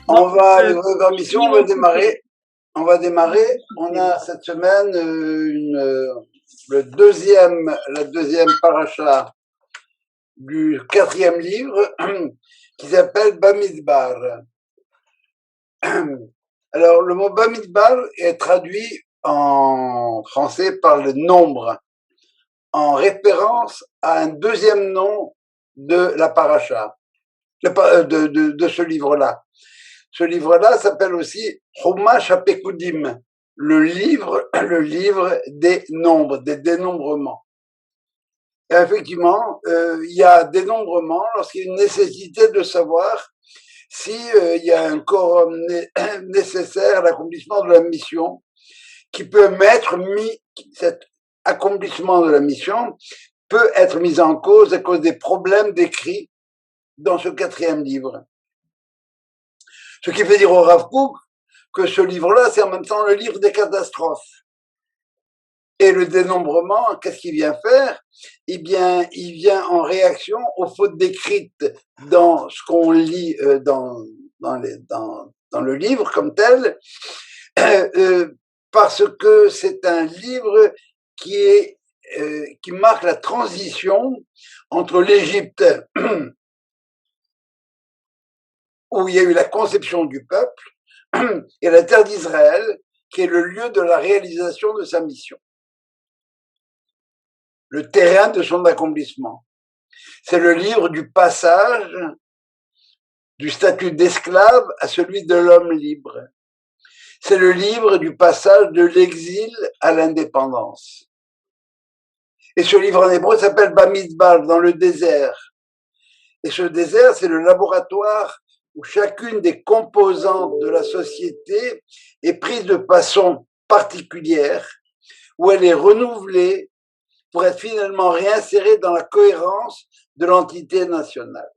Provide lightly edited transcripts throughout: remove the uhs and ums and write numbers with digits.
Non, Les nouvelles missions, finis mon café. on va démarrer. On a cette semaine la deuxième paracha du quatrième livre qui s'appelle Bamidbar. Alors, le mot Bamidbar est traduit en français par le nombre, en référence à un deuxième nom de la paracha, de ce livre-là. Ce livre-là s'appelle aussi Chumash HaPekudim, le livre des nombres, des dénombrements. Et effectivement, il y a dénombrement lorsqu'il y a une nécessité de savoir si il y a un quorum nécessaire à l'accomplissement de la mission, qui peut mettre cet accomplissement de la mission peut être mis en cause à cause des problèmes décrits dans ce quatrième livre. Ce qui fait dire au Rav Kook que ce livre-là, c'est en même temps le livre des catastrophes. Et le dénombrement, qu'est-ce qu'il vient faire? Eh bien, il vient en réaction aux fautes décrites dans ce qu'on lit dans le livre comme tel, parce que c'est un livre qui marque la transition entre l'Égypte, où il y a eu la conception du peuple, et la terre d'Israël, qui est le lieu de la réalisation de sa mission, le terrain de son accomplissement. C'est le livre du passage du statut d'esclave à celui de l'homme libre. C'est le livre du passage de l'exil à l'indépendance. Et ce livre en hébreu s'appelle Bamidbar, dans le désert. Et ce désert, c'est le laboratoire où chacune des composantes de la société est prise de façon particulière, où elle est renouvelée pour être finalement réinsérée dans la cohérence de l'entité nationale.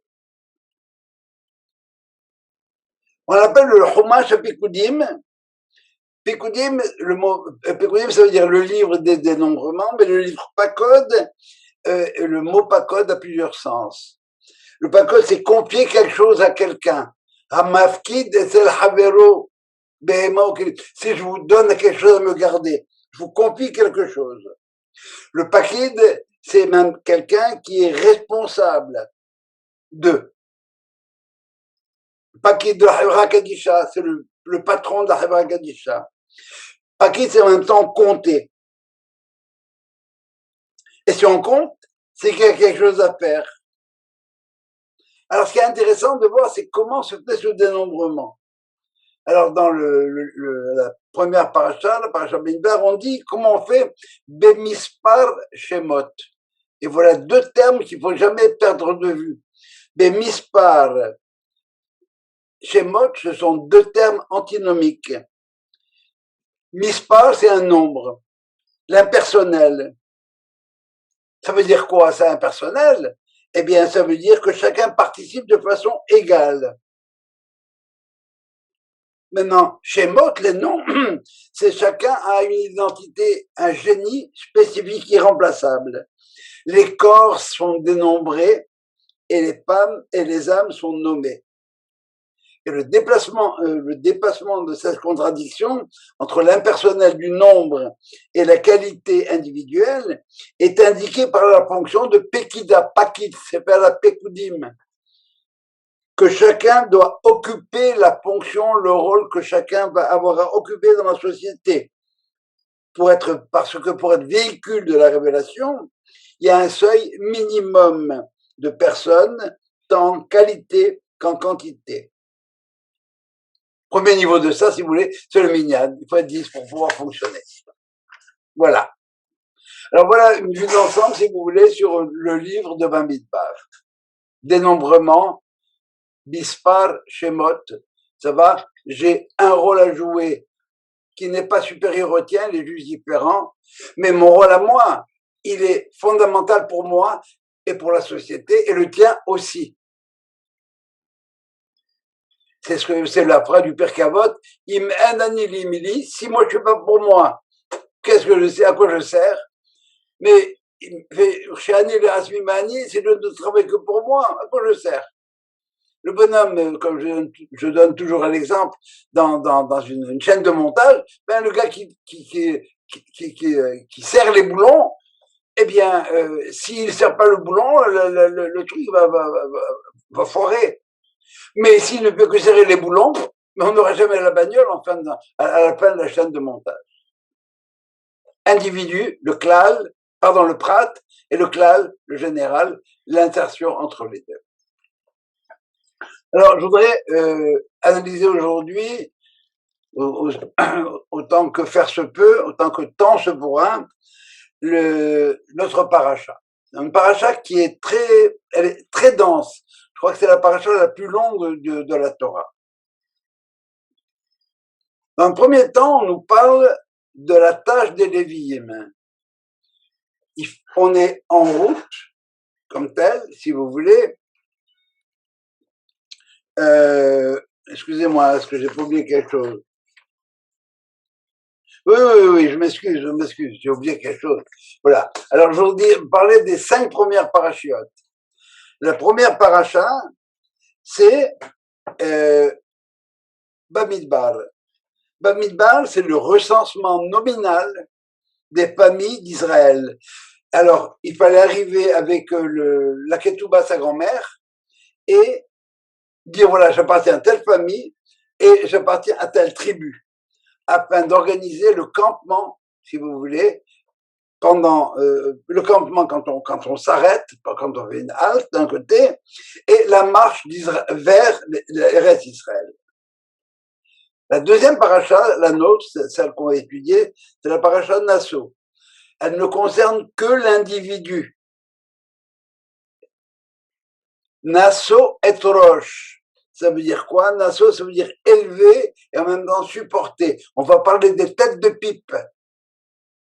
On appelle le Chumash HaPekudim. Pekudim, le mot Pekudim, ça veut dire le livre des dénombrements, mais le livre Pakod, le mot Pakod a plusieurs sens. Le Pakod, c'est confier quelque chose à quelqu'un. Hamafkid etzel havero, si je vous donne quelque chose à me garder, je vous confie quelque chose. Le Pakid, c'est même quelqu'un qui est responsable de. Pakid de la Hevra Kadisha, c'est le patron de la Hevra Kadisha. Pakid, c'est en même temps compter. Et si on compte, c'est qu'il y a quelque chose à faire. Alors, ce qui est intéressant de voir, c'est comment se fait ce dénombrement. Alors, dans la première paracha, la paracha Bamidbar, on dit comment on fait Bemispar Shemot. Et voilà deux termes qu'il ne faut jamais perdre de vue. Bemispar Shemot, ce sont deux termes antinomiques. Mispar, c'est un nombre. L'impersonnel. Ça veut dire quoi, ça, impersonnel? Eh bien, ça veut dire que chacun participe de façon égale. Maintenant, chez Mott, les noms, c'est chacun a une identité, un génie spécifique irremplaçable. Les corps sont dénombrés et les femmes et les âmes sont nommées. Et le dépassement de cette contradiction entre l'impersonnel du nombre et la qualité individuelle est indiqué par la fonction de Pekida, Pakid, c'est pas la Pekudim, que chacun doit occuper la fonction, le rôle que chacun va avoir à occuper dans la société. Parce que pour être véhicule de la révélation, il y a un seuil minimum de personnes, tant en qualité qu'en quantité. Premier niveau de ça, si vous voulez, c'est le minyan. Il faut être 10 pour pouvoir fonctionner. Voilà. Alors voilà une vue d'ensemble, si vous voulez, sur le livre de Bamidbar. Dénombrement, Bispar, Shemot, ça va, j'ai un rôle à jouer qui n'est pas supérieur au tien, il est juste différent, mais mon rôle à moi, il est fondamental pour moi et pour la société, et le tien aussi. C'est la phrase du Père Cavotte, im enani limili, si moi je suis pas pour moi, qu'est-ce que je sais, à quoi je sers? Mais chez Anil et Asmimani, c'est de ne travailler que pour moi, à quoi je sers? Le bonhomme, comme je donne toujours l'exemple, dans une chaîne de montage, ben le gars qui serre les boulons, eh bien, s'il serre pas le boulon, le truc va foirer. Mais s'il ne peut que serrer les boulons, on n'aura jamais la bagnole à la fin de la chaîne de montage. Individu, le prat, et le klal, le général, l'insertion entre les deux. Alors, je voudrais analyser aujourd'hui, autant que faire se peut, autant que temps se pourra, notre paracha. Une paracha qui est elle est très dense. Je crois que c'est la paracha la plus longue de la Torah. Dans le premier temps, on nous parle de la tâche des Lévi'im. On est en route, comme tel, si vous voulez. Excusez-moi, est-ce que j'ai pas oublié quelque chose? Oui, je m'excuse, j'ai oublié quelque chose. Voilà. Alors, je vous parler des 5 premières parachiotes. La première paracha, c'est Bamidbar. Bamidbar, c'est le recensement nominal des familles d'Israël. Alors, il fallait arriver avec la ketouba, sa grand-mère, et dire, voilà, j'appartiens à telle famille et j'appartiens à telle tribu, afin d'organiser le campement, si vous voulez, pendant le campement quand on s'arrête, quand on fait une halte d'un côté, et la marche vers l'Eretz Israël. La deuxième paracha, la nôtre, celle qu'on va étudier, c'est la paracha de Nasso. Elle ne concerne que l'individu. Nasso et Rosh. Ça veut dire quoi? Nasso, ça veut dire élever et en même temps supporter. On va parler des têtes de pipe.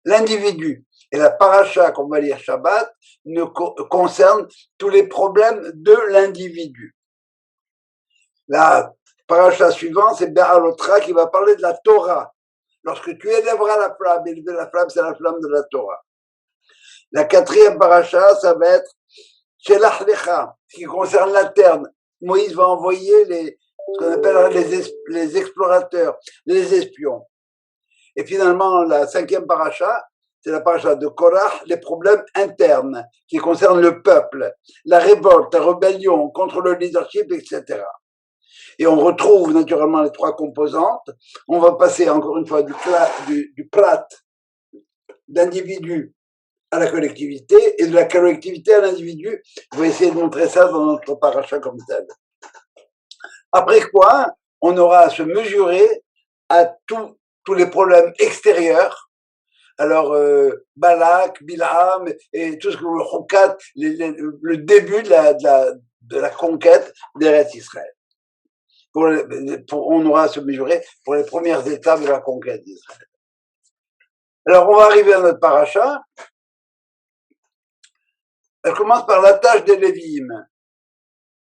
L'individu. Et la paracha qu'on va lire Shabbat concerne tous les problèmes de l'individu. La paracha suivante, c'est Be'alotra qui va parler de la Torah. Lorsque tu élèveras la flamme, élever la flamme, c'est la flamme de la Torah. La quatrième paracha, ça va être Shelach Lecha, qui concerne la terre. Moïse va envoyer ce qu'on appelle les explorateurs, les espions. Et finalement, la cinquième paracha, c'est la paracha de Korach, les problèmes internes qui concernent le peuple, la révolte, la rébellion contre le leadership, etc. Et on retrouve naturellement les 3 composantes. On va passer encore une fois du prat, d'individu à la collectivité, et de la collectivité à l'individu. Je vais essayer de montrer ça dans notre paracha comme tel. Après quoi, on aura à se mesurer à tous les problèmes extérieurs. Alors, Balak, Bilham, et tout ce que le Chokat, le début de la conquête d'Eretz Israël. On aura à se mesurer pour les premières étapes de la conquête d'Israël. Alors, on va arriver à notre paracha. Elle commence par la tâche des Lévi'im.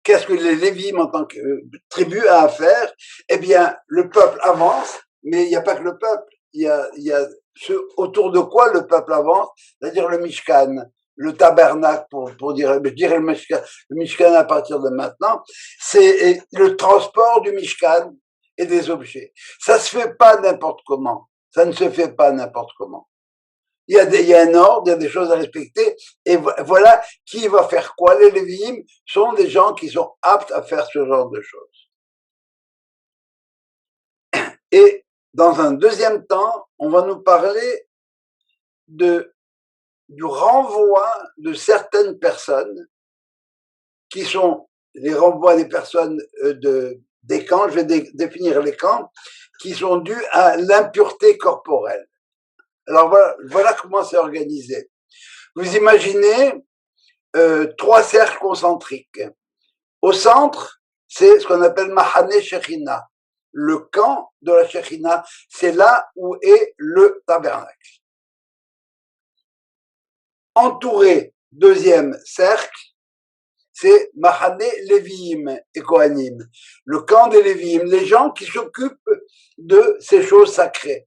Qu'est-ce que les Lévi'im en tant que tribu a à faire? Eh bien, le peuple avance, mais il n'y a pas que le peuple. Il y a ce autour de quoi le peuple avance, c'est-à-dire le Mishkan, le tabernacle, pour dire, je dirais le Mishkan à partir de maintenant, c'est le transport du Mishkan et des objets. Ça se fait pas n'importe comment. Ça ne se fait pas n'importe comment. Il y a un ordre, il y a des choses à respecter, et voilà qui va faire quoi. Les Lévi'im sont des gens qui sont aptes à faire ce genre de choses. Et dans un deuxième temps, on va nous parler du renvoi de certaines personnes qui sont les renvois des personnes des camps, je vais définir les camps, qui sont dus à l'impureté corporelle. Alors voilà comment c'est organisé. Vous imaginez 3 cercles concentriques. Au centre, c'est ce qu'on appelle Mahane Shechina. Le camp de la Shechina, c'est là où est le tabernacle. Entouré, deuxième cercle, c'est Mahane Lévi'im et Kohanim. Le camp des Lévi'im, les gens qui s'occupent de ces choses sacrées.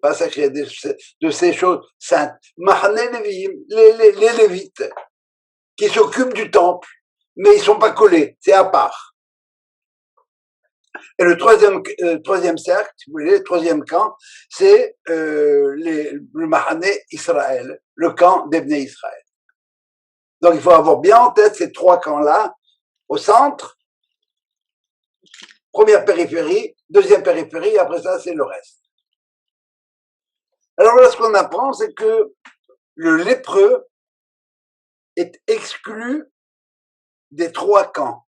Pas sacrées, de ces choses saintes. Mahane Lévi'im, les Lévites, qui s'occupent du temple, mais ils sont pas collés, c'est à part. Et le troisième cercle, si vous voulez, le troisième camp, c'est le Mahane Israël, le camp d'Ebné Israël. Donc il faut avoir bien en tête ces trois camps-là. Au centre, première périphérie, deuxième périphérie, et après ça, c'est le reste. Alors là, ce qu'on apprend, c'est que le lépreux est exclu des trois camps.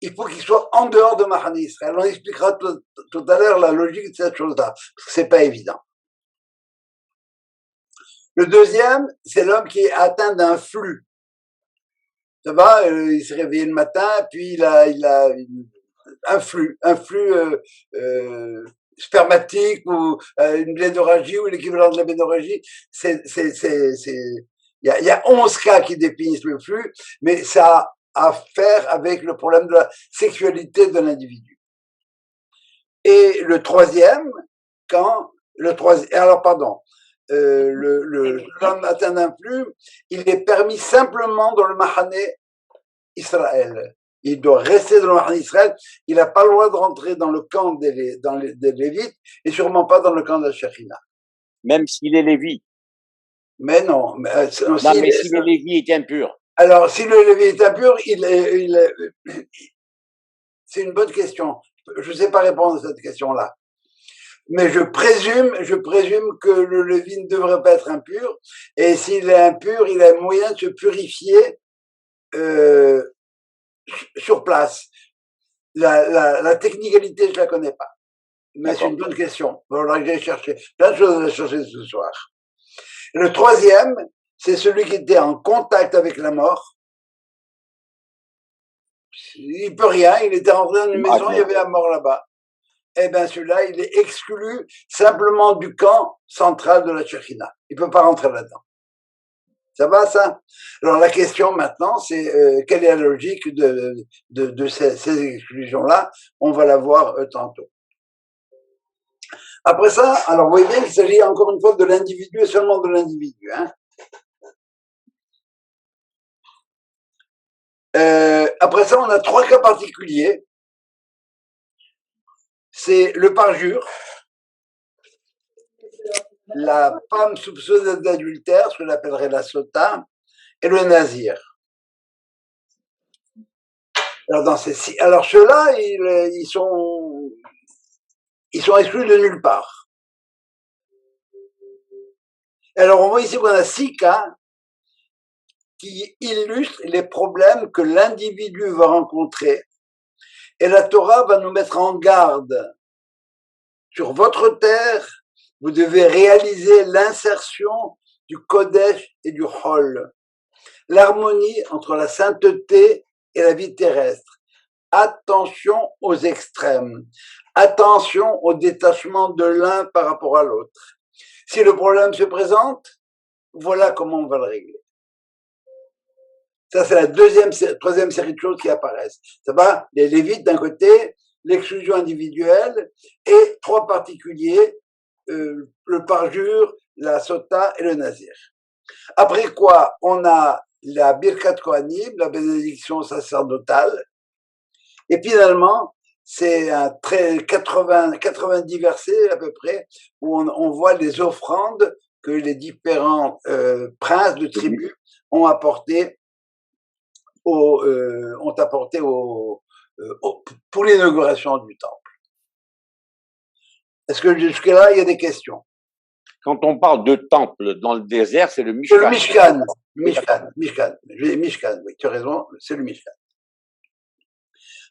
Il faut qu'il soit en dehors de Mahane Israël. On expliquera tout à l'heure la logique de cette chose-là, parce que c'est pas évident. Le deuxième, c'est l'homme qui est atteint d'un flux. Ça va, il s'est réveillé le matin, puis il a un flux spermatique ou une blénorragie ou l'équivalent de la blénorragie. Il y a 11 cas qui définissent le flux, mais ça a à faire avec le problème de la sexualité de l'individu. Et le troisième, l'homme atteint d'un flux, il est permis simplement dans le Mahane Israël. Il doit rester dans le Mahane Israël. Il n'a pas le droit de rentrer dans le camp des Lévites et sûrement pas dans le camp de la Shekhinah. Même s'il est Lévi. Mais non. Mais si le Lévi est impur. Alors, si le Lévi est impur, c'est une bonne question. Je ne sais pas répondre à cette question-là. Mais je présume que le Lévi ne devrait pas être impur. Et s'il est impur, il a moyen de se purifier sur place. La technicalité, je la connais pas. Mais c'est une bonne question. Il faudra que j'aille chercher. Plein de choses à chercher ce soir. Le troisième, c'est celui qui était en contact avec la mort. Il peut rien, il était rentré dans une maison, il y avait la mort là-bas. Eh bien, celui-là, il est exclu simplement du camp central de la Shekhinah. Il peut pas rentrer là-dedans. Ça va, ça? Alors, la question maintenant, c'est quelle est la logique de ces exclusions-là? On va la voir tantôt. Après ça, alors, vous voyez bien qu'il s'agit encore une fois de l'individu et seulement de l'individu, hein. Après ça, on a trois cas particuliers. C'est le parjure, la femme soupçonnée d'adultère, ce qu'on appellerait la sota, et le nazir. Alors ceux-là, ils sont exclus de nulle part. Alors on voit ici qu'on a 6 cas qui illustrent les problèmes que l'individu va rencontrer. Et la Torah va nous mettre en garde. Sur votre terre, vous devez réaliser l'insertion du Kodesh et du Hol, l'harmonie entre la sainteté et la vie terrestre. Attention aux extrêmes, attention au détachement de l'un par rapport à l'autre. Si le problème se présente, voilà comment on va le régler. Ça, c'est la troisième série de choses qui apparaissent. Ça va, les Lévites d'un côté, l'exclusion individuelle, et 3 particuliers, le parjure, la sota et le nazir. Après quoi, on a la Birkat Kohanim, la bénédiction sacerdotale, et finalement, c'est 90 versets à peu près, où on voit les offrandes que les différents princes de tribus ont apporté pour l'inauguration du temple. Est-ce que jusque-là, il y a des questions? Quand on parle de temple dans le désert, c'est le Mishkan. C'est le Mishkan. Mishkan, oui, tu as raison, c'est le Mishkan.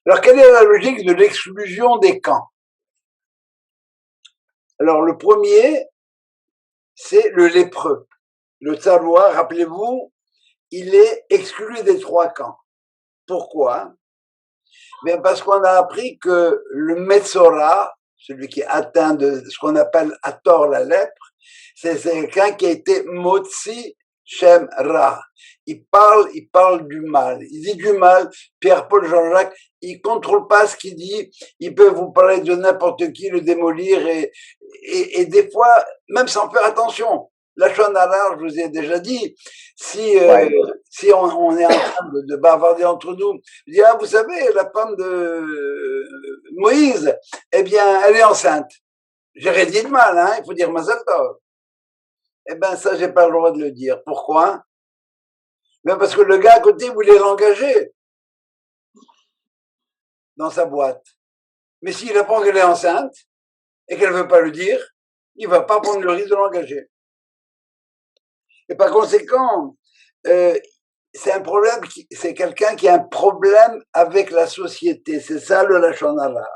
Alors, quelle est la logique de l'exclusion des camps? Alors, le premier, c'est le lépreux. Le Tzaloua, rappelez-vous, il est exclu des 3 camps. Pourquoi? Bien parce qu'on a appris que le Metzora, celui qui est atteint de ce qu'on appelle à tort la lèpre, c'est quelqu'un qui a été Motzi Shem Ra. Il parle du mal. Il dit du mal. Pierre, Paul, Jean-Jacques, il contrôle pas ce qu'il dit. Il peut vous parler de n'importe qui, le démolir et des fois, même sans faire attention. La Shonara, je vous ai déjà dit, si on est en train de bavarder entre nous, je dis, ah, vous savez, la femme de Moïse, eh bien, elle est enceinte. J'ai dit de mal, hein, il faut dire Mazal Tov. Eh ben, ça, j'ai pas le droit de le dire. Pourquoi? Ben, parce que le gars à côté voulait l'engager dans sa boîte. Mais s'il apprend qu'elle est enceinte et qu'elle veut pas le dire, il va pas prendre le risque de l'engager. Et par conséquent, c'est un problème, c'est quelqu'un qui a un problème avec la société. C'est ça le Lachon Hara.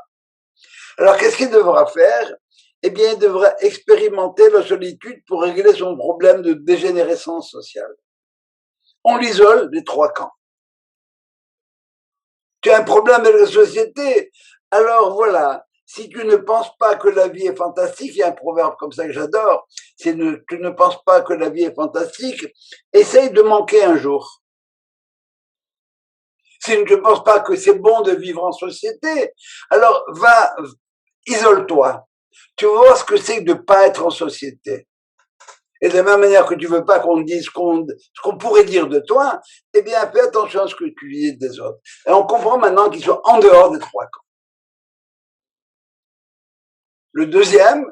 Alors, qu'est-ce qu'il devra faire? Eh bien, il devra expérimenter la solitude pour régler son problème de dégénérescence sociale. On l'isole des trois camps. Tu as un problème avec la société, alors voilà. Si tu ne penses pas que la vie est fantastique, il y a un proverbe comme ça que j'adore, c'est tu ne penses pas que la vie est fantastique, essaye de manquer un jour. Si tu ne penses pas que c'est bon de vivre en société, alors isole-toi. Tu vas voir ce que c'est que de ne pas être en société. Et de la même manière que tu veux pas qu'on te dise ce qu'on pourrait dire de toi, eh bien, fais attention à ce que tu dis des autres. Et on comprend maintenant qu'ils sont en dehors des trois camps. Le deuxième,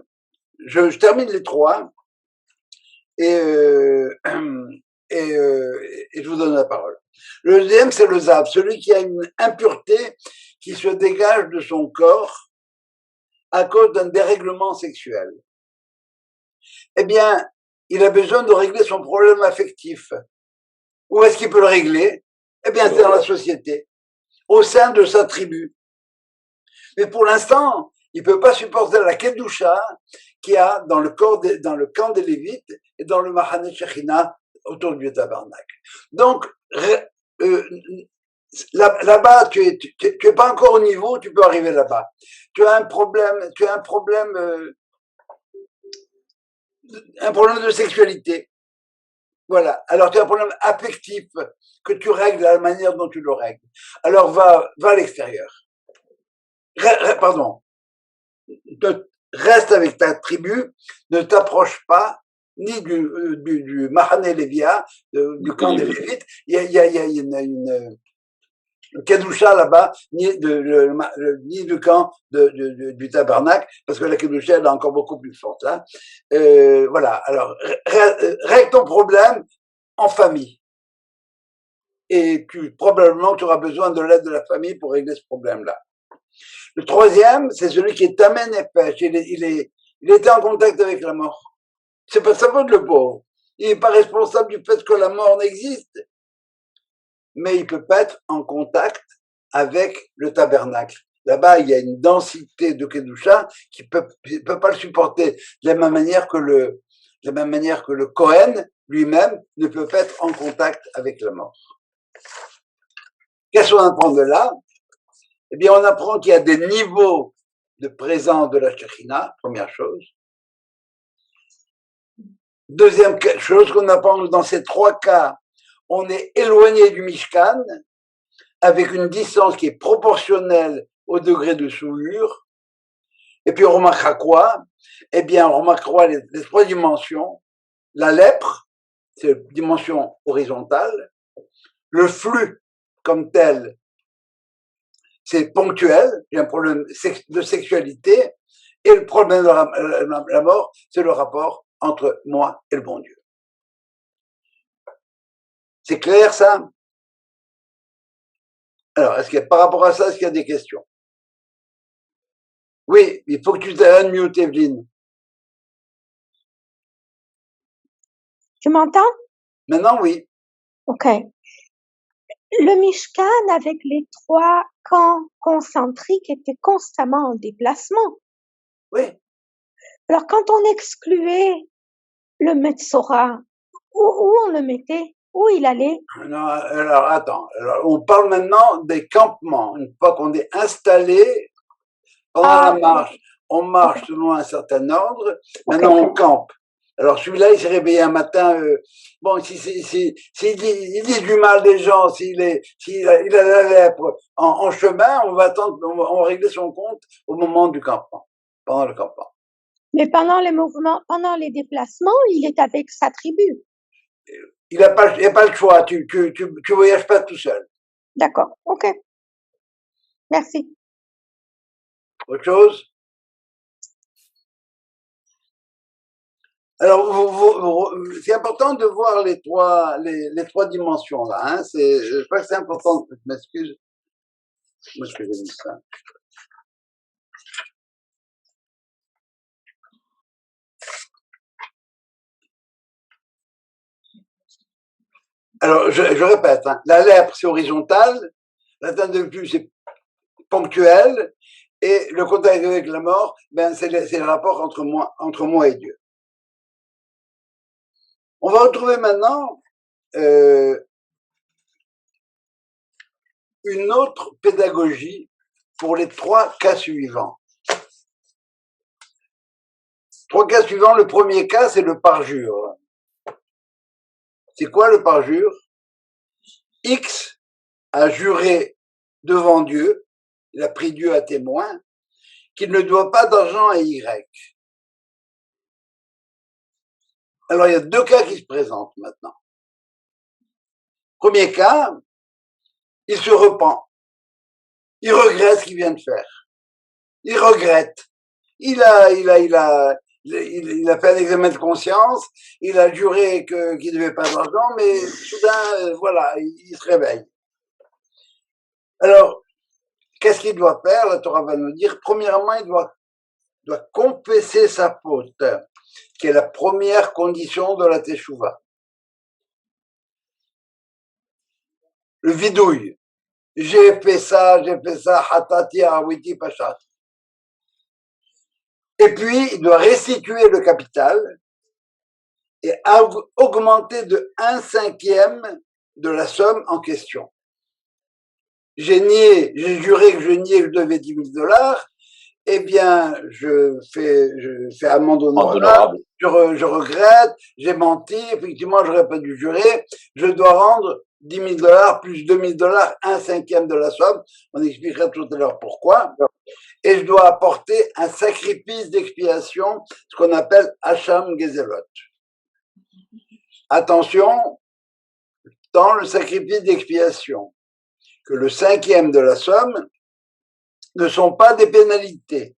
je termine les trois, et je vous donne la parole. Le deuxième, c'est le Zav, celui qui a une impureté qui se dégage de son corps à cause d'un dérèglement sexuel. Eh bien, il a besoin de régler son problème affectif. Où est-ce qu'il peut le régler? Eh bien, c'est dans la société, au sein de sa tribu. Mais pour l'instant, il peut pas supporter la kedusha qu'il y a dans le camp des Lévites et dans le Mahane Shechina autour du tabernacle. Donc, là-bas, tu es pas encore au niveau, tu peux arriver là-bas. Tu as un problème de sexualité. Voilà. Alors, tu as un problème affectif que tu règles de la manière dont tu le règles. Alors, va à l'extérieur. Pardon. Reste avec ta tribu, ne t'approche pas ni du Mahane Lévia, du camp des Lévites. Il y a une Kedusha là-bas, ni du camp du tabernacle, parce que la Kedusha elle est encore beaucoup plus forte là. Voilà. Alors, règle ton problème en famille. Et probablement tu auras besoin de l'aide de la famille pour régler ce problème-là. Le troisième, c'est celui qui est Tamen et pêche. Il était en contact avec la mort. C'est pas sa faute, le pauvre. Il n'est pas responsable du fait que la mort n'existe. Mais il peut pas être en contact avec le tabernacle. Là-bas, il y a une densité de Kedusha qui peut pas le supporter. De la même manière que le Kohen lui-même ne peut pas être en contact avec la mort. Qu'est-ce qu'on apprend de là? Eh bien, on apprend qu'il y a des niveaux de présence de la Shekhinah, première chose. Deuxième chose qu'on apprend dans ces trois cas, on est éloigné du Mishkan avec une distance qui est proportionnelle au degré de souillure. Et puis on remarquera quoi? Eh bien, on remarquera les trois dimensions. La lèpre, c'est une dimension horizontale. Le flux comme tel, c'est ponctuel, il y a un problème de sexualité, et le problème de la mort, c'est le rapport entre moi et le bon Dieu. C'est clair ça? Alors, par rapport à ça, est-ce qu'il y a des questions? Oui, il faut que tu unmute, Evelyne. Tu m'entends? Maintenant, oui. Ok. Le Mishkan avec les trois camps concentriques était constamment en déplacement. Oui. Alors quand on excluait le Metzora, où on le mettait? Où il allait? Non, alors attends, on parle maintenant des campements. Une fois qu'on est installé pendant la marche, on marche selon un certain ordre. Maintenant, on campe. Alors celui-là, il s'est réveillé un matin. Bon, il dit du mal des gens, s'il a la lèpre en chemin, on va attendre, on va régler son compte au moment du campement, pendant le campement. Mais pendant les mouvements, pendant les déplacements, il est avec sa tribu. Il n'y a pas le choix. Tu voyages pas tout seul. D'accord. Ok. Merci. Autre chose? Alors, c'est important de voir les trois dimensions là. Hein. Je crois que c'est important. Je m'excuse. Moi, je vais mis ça. Alors, je répète. Hein. La lèpre, c'est horizontal. L'atteinte de vue, c'est ponctuel. Et le contact avec la mort, ben, c'est le rapport entre moi et Dieu. On va retrouver maintenant une autre pédagogie pour les trois cas suivants. Trois cas suivants, le premier cas, c'est le parjure. C'est quoi le parjure? X a juré devant Dieu, il a pris Dieu à témoin, qu'il ne doit pas d'argent à Y. Alors, il y a deux cas qui se présentent maintenant. Premier cas, il se repent. Il regrette ce qu'il vient de faire. Il regrette. Il a fait un examen de conscience, il a juré qu'il ne devait pas d'argent, mais soudain, voilà, il se réveille. Alors, qu'est-ce qu'il doit faire? La Torah va nous dire, premièrement, il doit confesser sa faute, qui est la première condition de la Teshuvah. Le vidouille. J'ai fait ça, hatati, awiti, pachat. Et puis, il doit restituer le capital et augmenter de 1/5 de la somme en question. J'ai juré que je devais $10,000, eh bien, je fais amende honorable, je regrette, j'ai menti, effectivement, j'aurais pas dû jurer, je dois rendre $10,000 plus $2,000, 1/5 de la somme, on expliquera tout à l'heure pourquoi, et je dois apporter un sacrifice d'expiation, ce qu'on appelle Hacham Gezelot. Attention, dans le sacrifice d'expiation, que le 5e de la somme ne sont pas des pénalités.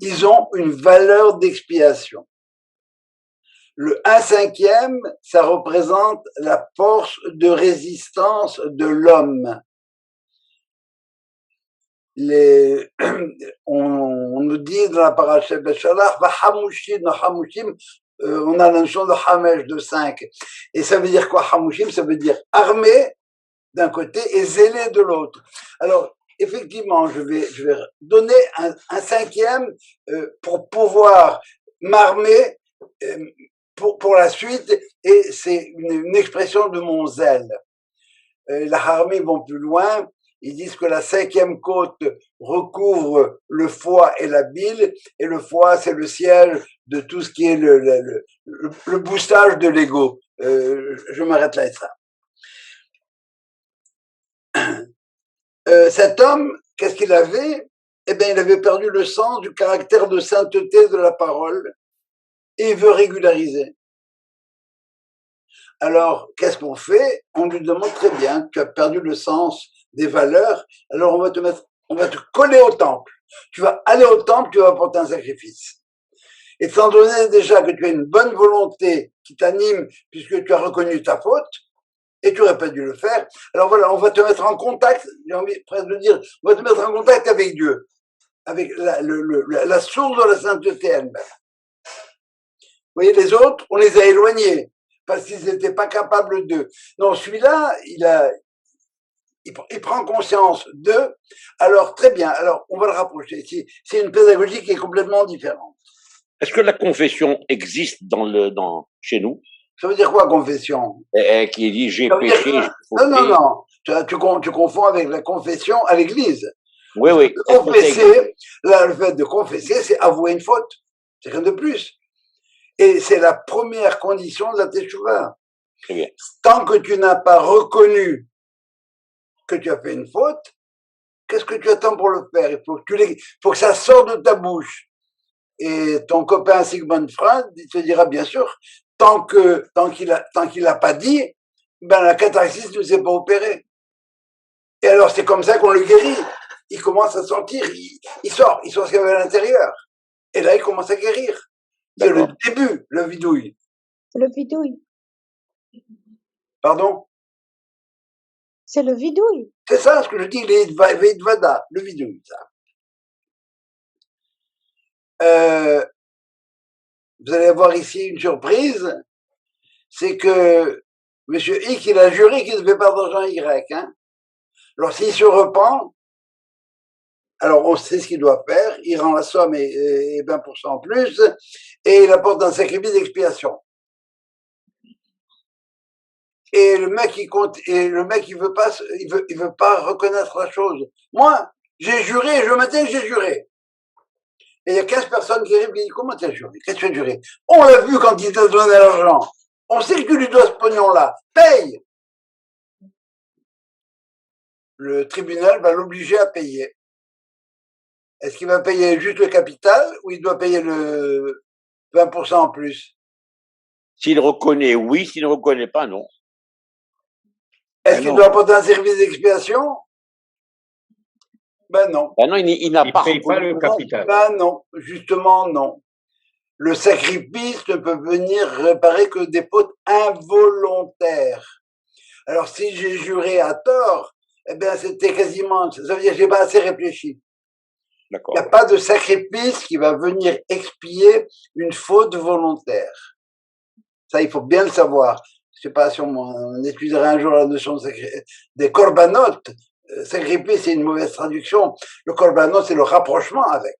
Ils ont une valeur d'expiation. Le 1/5, ça représente la force de résistance de l'homme. On nous dit dans la paracha Beshalach, on a la notion de Hamesh, de 5. Et ça veut dire quoi, Hamushim? Ça veut dire armé d'un côté et zélé de l'autre. Alors, effectivement, je vais donner un 5e pour pouvoir m'armer pour la suite, et c'est une expression de mon zèle. La Harmi vont plus loin, ils disent que la 5e côte recouvre le foie et la bile, et le foie, c'est le siège de tout ce qui est le boostage de l'ego. Je m'arrête là avec ça. Cet homme, qu'est-ce qu'il avait? Eh bien, il avait perdu le sens du caractère de sainteté de la parole, et il veut régulariser. Alors, qu'est-ce qu'on fait? On lui demande très bien, tu as perdu le sens des valeurs, alors on va te coller au temple. Tu vas aller au temple, tu vas apporter un sacrifice. Étant donné déjà que tu as une bonne volonté qui t'anime, puisque tu as reconnu ta faute, et tu n'aurais pas dû le faire, alors voilà, on va te mettre en contact, j'ai envie presque de dire, on va te mettre en contact avec Dieu, avec la source de la sainteté elle-même. Vous voyez, les autres, on les a éloignés, parce qu'ils n'étaient pas capables d'eux. Non, celui-là, il prend conscience d'eux, alors très bien, alors on va le rapprocher. C'est une pédagogie qui est complètement différente. Est-ce que la confession existe chez nous? Ça veut dire quoi, confession? Qui dit j'ai péché. Non. Tu confonds avec la confession à l'église. Oui. Confesser, là, le fait de confesser, c'est avouer une faute. C'est rien de plus. Et c'est la première condition de la Teshuvah. Très bien. Tant que tu n'as pas reconnu que tu as fait une faute, qu'est-ce que tu attends pour le faire? Il faut que ça sorte de ta bouche. Et ton copain Sigmund Freud, il te dira bien sûr, tant qu'il a pas dit, ben la catharsis ne s'est pas opérée. Et alors c'est comme ça qu'on le guérit. il commence à sortir, il sort ce qu'il y avait à l'intérieur. Et là, il commence à guérir. C'est le début, le vidouille. Le vidouille. Pardon? C'est le vidouille. C'est ça ce que je dis, Vedvada, le vidouille, ça. Vous allez avoir ici une surprise, c'est que Monsieur X, il a juré qu'il ne devait pas d'argent à Y. Hein. Alors s'il se repent, alors on sait ce qu'il doit faire, il rend la somme et 20% en plus, et il apporte un sacrifice d'expiation. Et le mec il compte, et le mec il veut pas reconnaître la chose. Moi, j'ai juré, je maintiens que j'ai juré. Et il y a 15 personnes qui arrivent et disent, comment tu as juré? Qu'est-ce que tu as juré? On l'a vu quand il t'a donné l'argent. On sait que tu lui dois ce pognon-là. Paye! Le tribunal va l'obliger à payer. Est-ce qu'il va payer juste le capital ou il doit payer le 20% en plus? S'il reconnaît, oui. S'il ne reconnaît pas, non. Est-ce qu'il doit apporter un service d'expiation? Ben non. Ben non, il n'a pas paye pas le capital. Ben non, justement non. Le sacrifice ne peut venir réparer que des fautes involontaires. Alors si j'ai juré à tort, eh bien c'était quasiment, ça veut dire que j'ai pas assez réfléchi. Il n'y a pas de sacrifice qui va venir expier une faute volontaire. Ça, il faut bien le savoir. Je sais pas si on étudiera un jour la notion des corbanotes. Sacrifice, c'est une mauvaise traduction. Le korbanot, c'est le rapprochement avec.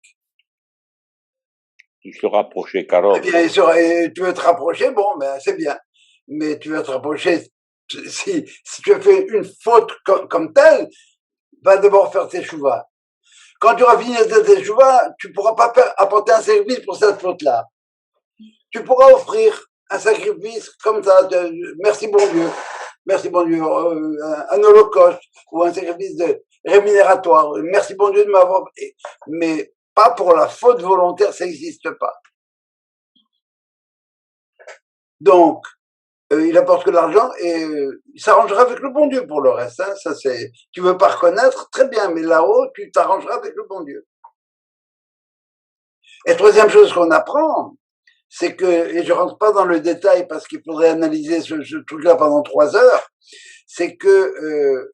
Tu se rapprocher, Carole. Eh bien, tu veux te rapprocher, bon, ben c'est bien. Mais tu veux te rapprocher, si tu as fait une faute comme telle, va d'abord faire tes chouvas. Quand tu auras fini tes chouvas, tu pourras pas apporter un sacrifice pour cette faute-là. Tu pourras offrir un sacrifice comme ça, merci bon Dieu, un holocauste ou un sacrifice rémunératoire. Merci bon Dieu de m'avoir, mais pas pour la faute volontaire, ça n'existe pas. Donc, il apporte que l'argent et il s'arrangera avec le bon Dieu pour le reste. Hein, ça c'est, tu veux pas reconnaître, très bien, mais là-haut, tu t'arrangeras avec le bon Dieu. Et troisième chose qu'on apprend, c'est que, et je rentre pas dans le détail parce qu'il faudrait analyser ce truc-là pendant 3 heures, c'est que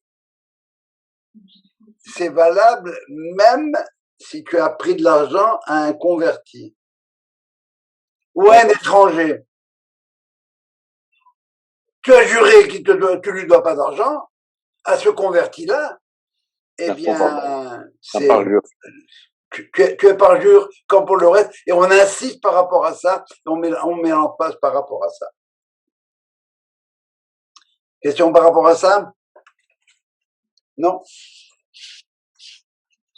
c'est valable même si tu as pris de l'argent à un converti ou à un étranger. Tu as juré qu'il tu lui dois pas d'argent à ce converti-là, eh bien, tu es parjure comme pour le reste, et on insiste par rapport à ça, on met en face par rapport à ça. Question par rapport à ça? Non?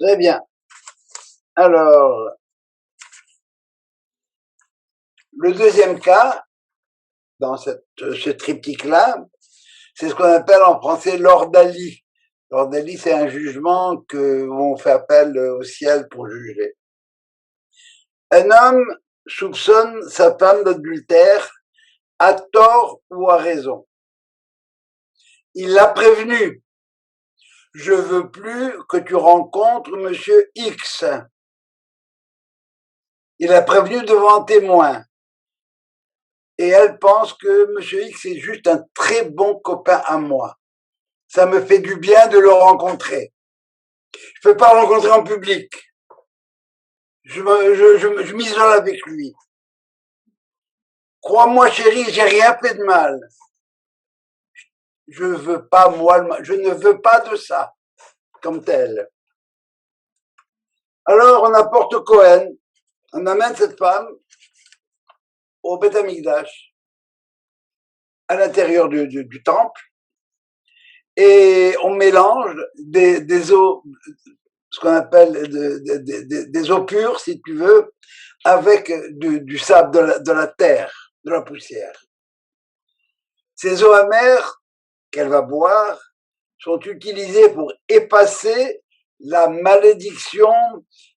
Très bien. Alors, le deuxième cas, dans ce triptyque-là, c'est ce qu'on appelle en français l'ordalie. L'ordalie, c'est un jugement où on fait appel au ciel pour juger. Un homme soupçonne sa femme d'adultère à tort ou à raison. Il l'a prévenu. Je veux plus que tu rencontres monsieur X. Il a prévenu devant un témoin. Et elle pense que monsieur X est juste un très bon copain à moi. Ça me fait du bien de le rencontrer. Je peux pas le rencontrer en public. Je m'isole avec lui. Crois-moi, chérie, j'ai rien fait de mal. Je ne veux pas de ça, comme tel. Alors, on apporte Cohen, on amène cette femme au Beth Amikdash, à l'intérieur du temple, et on mélange des eaux, ce qu'on appelle des eaux pures, si tu veux, avec du sable de la terre, de la poussière. Ces eaux amères qu'elle va boire sont utilisées pour effacer la malédiction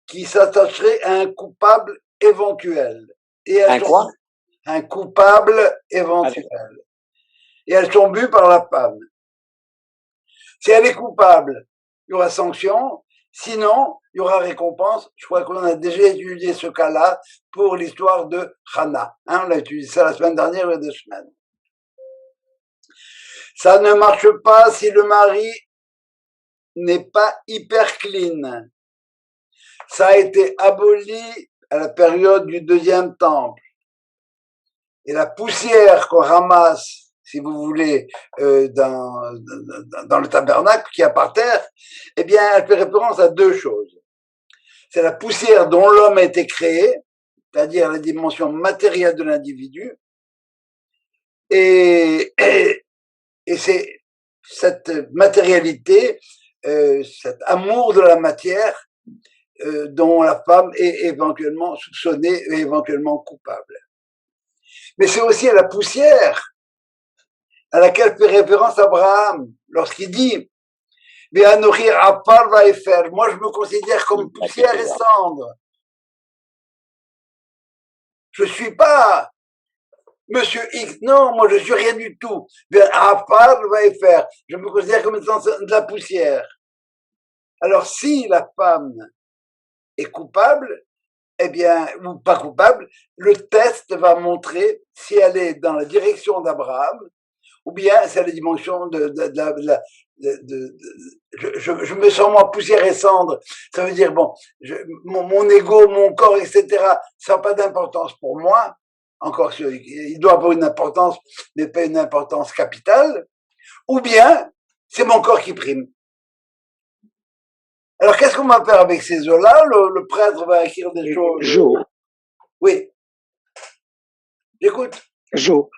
qui s'attacherait à un coupable éventuel. Et un coupable éventuel. Et elles sont bues par la femme. Si elle est coupable, il y aura sanction. Sinon, il y aura récompense. Je crois qu'on a déjà étudié ce cas-là pour l'histoire de Hannah. Hein, on a étudié ça la semaine dernière, il y a 2 semaines. Ça ne marche pas si le mari n'est pas hyper clean. Ça a été aboli à la période du deuxième temple. Et la poussière qu'on ramasse, si vous voulez, dans le tabernacle qui est par terre, eh bien, elle fait référence à 2 choses. C'est la poussière dont l'homme a été créé, c'est-à-dire la dimension matérielle de l'individu, et c'est cette matérialité, cet amour de la matière, dont la femme est éventuellement soupçonnée et éventuellement coupable. Mais c'est aussi à la poussière à laquelle fait référence Abraham lorsqu'il dit moi je me considère comme poussière et cendre. Je suis pas Monsieur X, non, moi je suis rien du tout. Je me considère comme étant de la poussière. Alors si la femme est coupable, eh bien, ou pas coupable, le test va montrer si elle est dans la direction d'Abraham, ou bien c'est la dimension je me sens moi poussière et cendre. Ça veut dire, bon, mon ego, mon corps, etc., ça n'a pas d'importance pour moi. Encore, il doit avoir une importance, mais pas une importance capitale. Ou bien, c'est mon corps qui prime. Alors, qu'est-ce qu'on va faire avec ces eaux-là? Le prêtre va écrire des choses. Jo, Oui. J'écoute. Jo,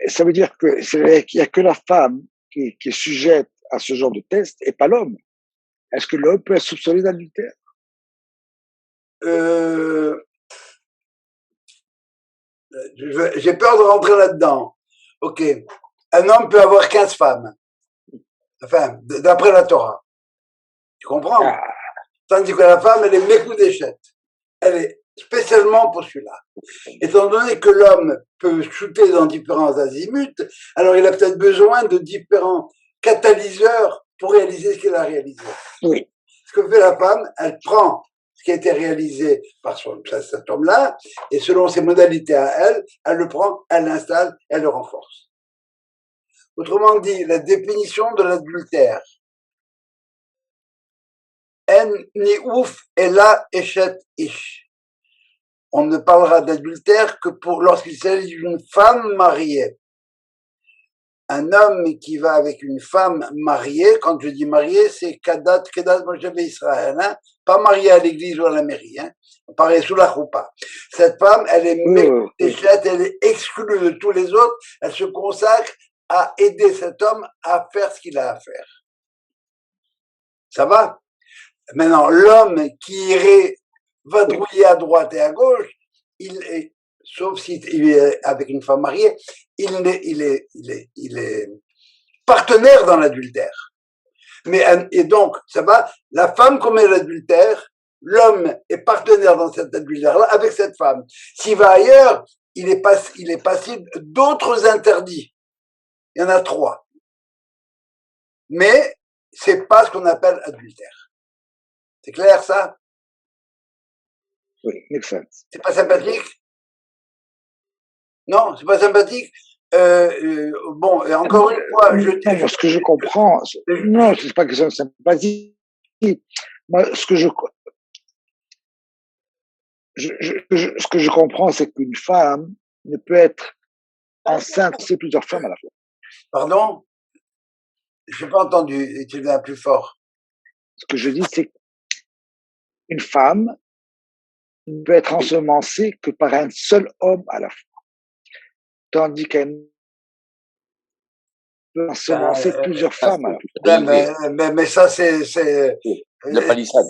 ça veut dire que qu'il n'y a que la femme qui est sujette à ce genre de test et pas l'homme. Est-ce que l'homme peut être soupçonné d'adultère? J'ai peur de rentrer là-dedans. Ok. Un homme peut avoir 15 femmes. Enfin, d'après la Torah. Tu comprends? Ah, Tandis que la femme, elle est mécoudéchette. Elle est spécialement pour celui-là. Étant donné que l'homme peut shooter dans différents azimuts, alors il a peut-être besoin de différents catalyseurs pour réaliser ce qu'il a réalisé. oui. Ce que fait la femme, elle prend ce qui a été réalisé par cet homme-là, et selon ses modalités à elle, elle le prend, elle l'installe, elle le renforce. Autrement dit, la définition de l'adultère, en ni ouf ela eshet ish. On ne parlera d'adultère que lorsqu'il s'agit d'une femme mariée. Un homme qui va avec une femme mariée, quand je dis mariée, c'est Kedat Moshe Israël, hein, pas mariée à l'église ou à la mairie, hein, pareil sous la choupa. Cette femme, elle est mécoudéchette, elle est exclue de tous les autres, elle se consacre à aider cet homme à faire ce qu'il a à faire. Ça va? Maintenant, l'homme qui irait vadrouiller à droite et à gauche, sauf s'il est avec une femme mariée, il est partenaire dans l'adultère. Et donc, ça va, la femme commet l'adultère, l'homme est partenaire dans cet adultère-là avec cette femme. S'il va ailleurs, il est passible d'autres interdits. Il y en a 3. Mais c'est pas ce qu'on appelle adultère. C'est clair, ça? Oui, makes sense. C'est pas sympathique? Non, c'est pas sympathique? Bon, et encore une fois, non, ce que je comprends, non, c'est pas que c'est sympathique. Moi, ce que je comprends, c'est qu'une femme ne peut être enceinte, c'est plusieurs femmes à la fois. Pardon? Je n'ai pas entendu, tu viens plus fort. Ce que je dis, c'est qu'une femme ne peut être ensemencée que par un seul homme à la fois. Tandis qu'elle peut ensemencer plusieurs femmes à la fois. Mais ça, c'est la palissade.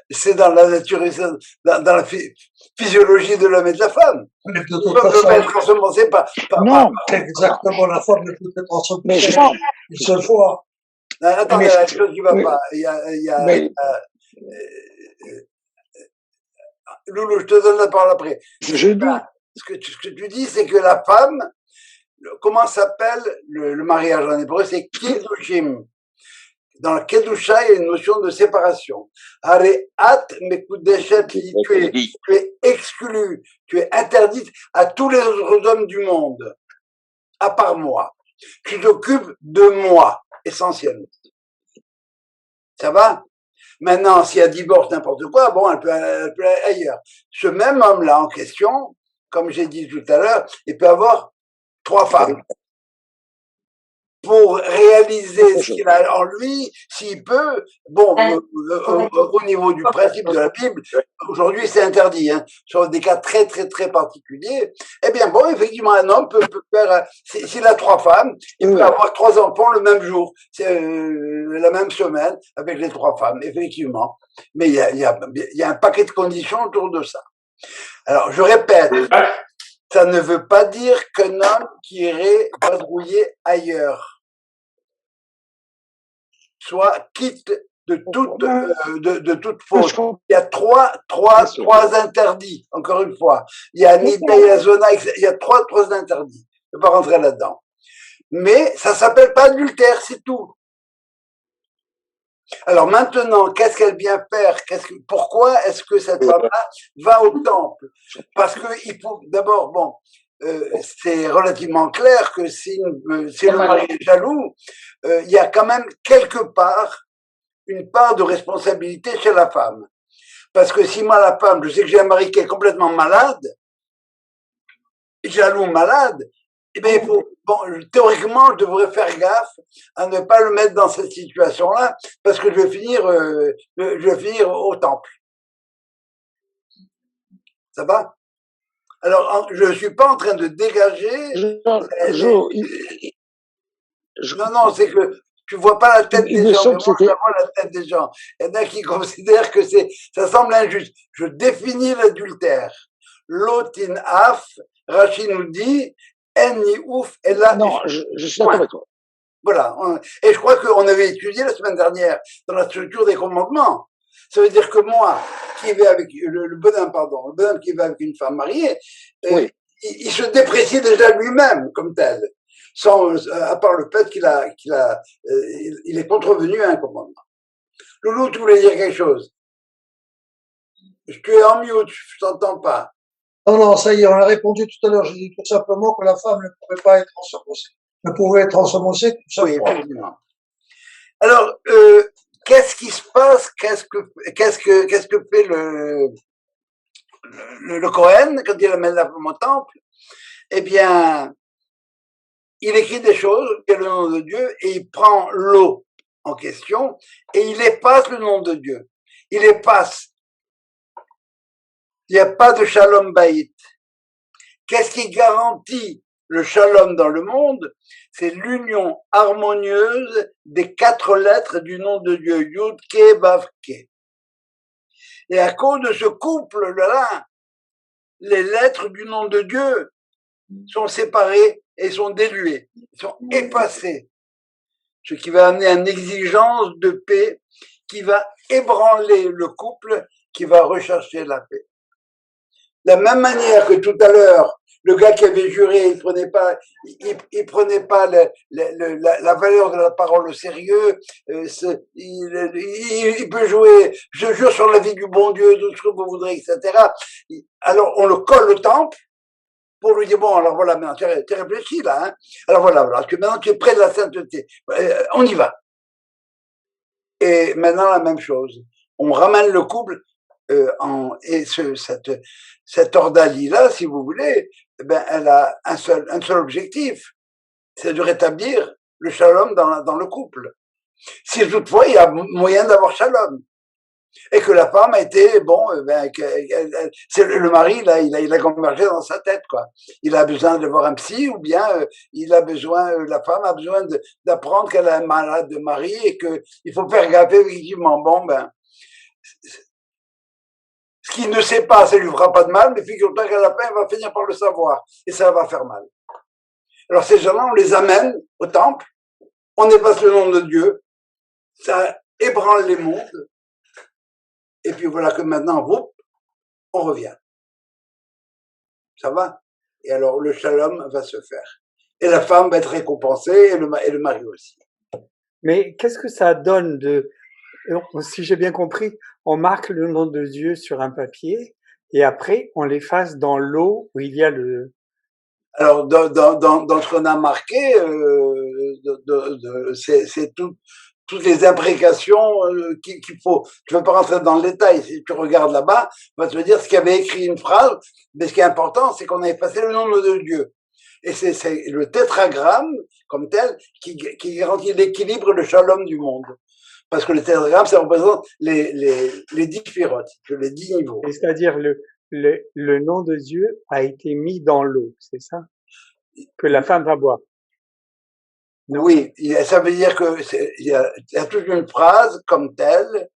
c'est dans la nature, dans la physiologie de l'homme et de la femme. Mais de L'homme toute peut façon, être ensemencé Non, exactement, la femme ne peut être mais ensemencée une seule fois. Attendez, il y a une chose qui va oui, pas. Il y a mais Loulou, je te donne la parole après. je dis, Ce que tu dis, c'est que la femme, comment s'appelle le mariage en hébreu? C'est Kiddushim. Dans la Kedusha, il y a une notion de séparation. Areat mekudeshet li, tu es exclu, tu es interdite à tous les autres hommes du monde, à part moi. Tu t'occupes de moi, essentiellement. Ça va? Maintenant, s'il y a divorce, n'importe quoi, bon, elle peut aller ailleurs. Ce même homme-là en question, comme j'ai dit tout à l'heure, il peut avoir 3 femmes. Pour réaliser ce qu'il a en lui, s'il peut, bon, au niveau du principe de la Bible, aujourd'hui c'est interdit, hein, sur des cas très très très particuliers, eh bien bon, effectivement, un homme peut faire, s'il a 3 femmes, il peut avoir 3 enfants le même jour, la même semaine, avec les 3 femmes, effectivement. Mais il y a un paquet de conditions autour de ça. Alors, je répète, ça ne veut pas dire qu'un homme qui irait vadrouiller ailleurs soit quitte de toute faute. Il y a trois interdits, encore une fois. Il y a Nida, il y a Zona, il y a trois interdits. Je ne vais pas rentrer là-dedans. Mais ça s'appelle pas adultère, c'est tout. Alors maintenant, qu'est-ce qu'elle vient faire? Pourquoi est-ce que cette femme-là va au temple? Parce que il faut d'abord, bon, c'est relativement clair que si le mari est jaloux, il y a quand même quelque part une part de responsabilité chez la femme. Parce que si moi, la femme, je sais que j'ai un mari qui est complètement malade, jaloux, malade, eh bien, théoriquement, je devrais faire gaffe à ne pas le mettre dans cette situation-là, parce que je vais finir au temple. Ça va? Alors, je ne suis pas en train de dégager. Non, c'est que tu vois pas la tête des gens, mais moi, je vois la tête des gens. Il y en a qui considèrent que ça semble injuste. Je définis l'adultère. L'otin af, Rachid nous dit, en ni ouf, et là. Non, je suis d'accord avec toi. Voilà. Et je crois qu'on avait étudié la semaine dernière dans la structure des commandements. Ça veut dire que moi, qui vais avec le bonhomme qui va avec une femme mariée, oui. il se déprécie déjà lui-même comme tel, à part le fait qu'il est contrevenu à un commandement. Loulou, tu voulais dire quelque chose? Tu es en mute, je t'entends pas. Non, ça y est, on a répondu tout à l'heure. J'ai dit tout simplement que la femme ne pouvait pas être ensemencée. Ne pouvait être ensemencée tout simplement. Oui, effectivement. Alors, qu'est-ce qui se passe? Qu'est-ce que fait le Cohen quand il amène la femme au temple? Eh bien, il écrit des choses, il y a le nom de Dieu, et il prend l'eau en question, et il efface le nom de Dieu. Il efface. Il n'y a pas de shalom baït. Qu'est-ce qui garantit le shalom dans le monde? C'est l'union harmonieuse des 4 lettres du nom de Dieu, Yud, Ke, Vav, Ke. Et à cause de ce couple-là, les lettres du nom de Dieu sont séparées et sont diluées, sont effacées. Ce qui va amener une exigence de paix qui va ébranler le couple, qui va rechercher la paix. De la même manière que tout à l'heure, le gars qui avait juré, il prenait pas la valeur de la parole au sérieux. Il peut jouer, je jure sur la vie du bon Dieu, tout ce que vous voudrez, etc. Alors on le colle au temple pour lui dire bon, alors voilà, maintenant tu réfléchis là, hein. Alors voilà, parce que maintenant tu es près de la sainteté. On y va. Et maintenant la même chose. On ramène le couple. Cette ordalie-là, si vous voulez, ben, elle a un seul objectif, c'est de rétablir le shalom dans le couple. Si toutefois il y a moyen d'avoir shalom, et que la femme a été, bon, ben, c'est le mari, là, il a convergé dans sa tête, quoi. Il a besoin de voir un psy, ou bien la femme a besoin d'apprendre qu'elle a un malade de mari, et qu'il faut faire gaffe, effectivement. Bon, ben, ce qu'il ne sait pas, ça lui fera pas de mal, mais figure-toi qu'à la fin, il va finir par le savoir, et ça va faire mal. Alors ces gens-là, on les amène au temple, on efface le nom de Dieu, ça ébranle les mondes, et puis voilà que maintenant, on revient. Ça va? Et alors le shalom va se faire. Et la femme va être récompensée, et le mari aussi. Mais qu'est-ce que ça donne de, si j'ai bien compris, on marque le nom de Dieu sur un papier et après on l'efface dans l'eau où il y a le. Alors, dans ce qu'on a marqué, c'est toutes les imprécations qu'il faut. Tu ne veux pas rentrer dans le détail. Si tu regardes là-bas, on va te dire ce qui avait écrit une phrase, mais ce qui est important, c'est qu'on a effacé le nom de Dieu. Et c'est le tétragramme, comme tel, qui garantit l'équilibre et le shalom du monde. Parce que le tétragramme, ça représente les 10 firotes, les 10 niveaux. C'est-à-dire le nom de Dieu a été mis dans l'eau, c'est ça? Que la femme va boire. Non? Oui, ça veut dire que il y a toute une phrase comme telle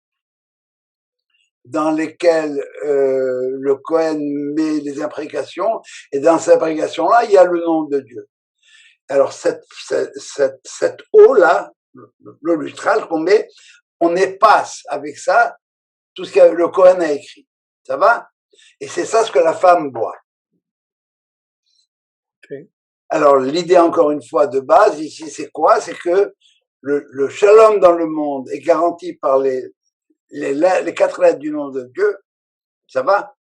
dans lesquelles le Cohen met les imprécations, et dans ces imprécations-là, il y a le nom de Dieu. Alors cette eau-là, l'eau lustrale qu'on met, on efface avec ça tout ce que le Cohen a écrit. Ça va? Et c'est ça ce que la femme boit. Okay. Alors l'idée, encore une fois, de base ici, c'est quoi? C'est que le shalom dans le monde est garanti par les 4 lettres du nom de Dieu. Ça va?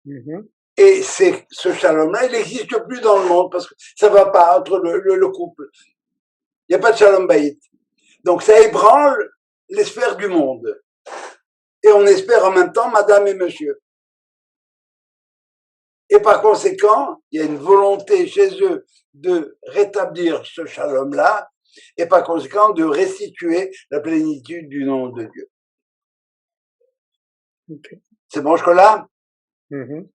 Mm-hmm. Et c'est ce shalom-là, il n'existe plus dans le monde parce que ça va pas entre le couple. Il n'y a pas de shalom baït. Donc ça ébranle les sphères du monde. Et on espère en même temps madame et monsieur. Et par conséquent, il y a une volonté chez eux de rétablir ce shalom-là, et par conséquent de restituer la plénitude du nom de Dieu. Okay. C'est bon jusque-là? Mm-hmm.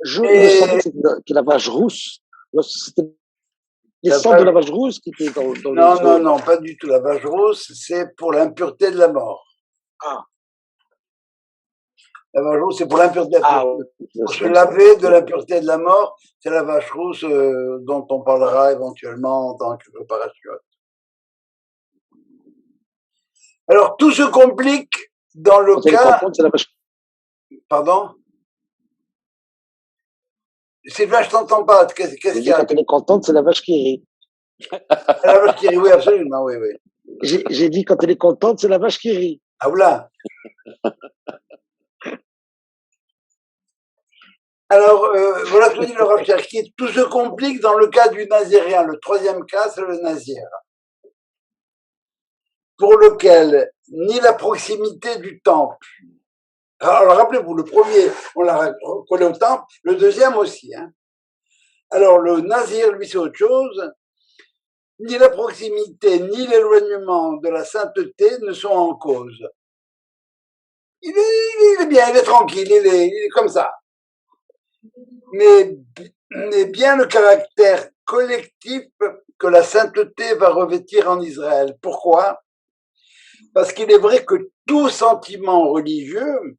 Il me semblait que la vache rousse, c'était les cendres de la vache rousse qui étaient dans le Non, pas du tout. La vache rousse, c'est pour l'impureté de la mort. Ah. La vache rousse, c'est pour l'impureté de la mort. Pour se laver de l'impureté de la mort, c'est la vache rousse dont on parlera éventuellement en tant que préparation. Alors, tout se complique dans le cas... Contente, c'est la vache... Pardon? Sylvain, je t'entends pas. Qu'est-ce qu'il y a? Quand elle est contente, c'est la vache qui rit. La vache qui rit, oui, absolument, oui. J'ai dit, quand elle est contente, c'est la vache qui rit. Ah, oula. Alors, voilà ce que dit le Rav Cherki. Tout se complique dans le cas du Nazirien. Le troisième cas, c'est le Nazir. Pour lequel ni la proximité du temple. Alors, rappelez-vous, le premier, on l'a collé au temple, le deuxième aussi. Hein. Alors, le Nazir, lui, c'est autre chose. Ni la proximité, ni l'éloignement de la sainteté ne sont en cause. Il est bien, il est tranquille, il est comme ça. Mais bien le caractère collectif que la sainteté va revêtir en Israël. Pourquoi? Parce qu'il est vrai que tout sentiment religieux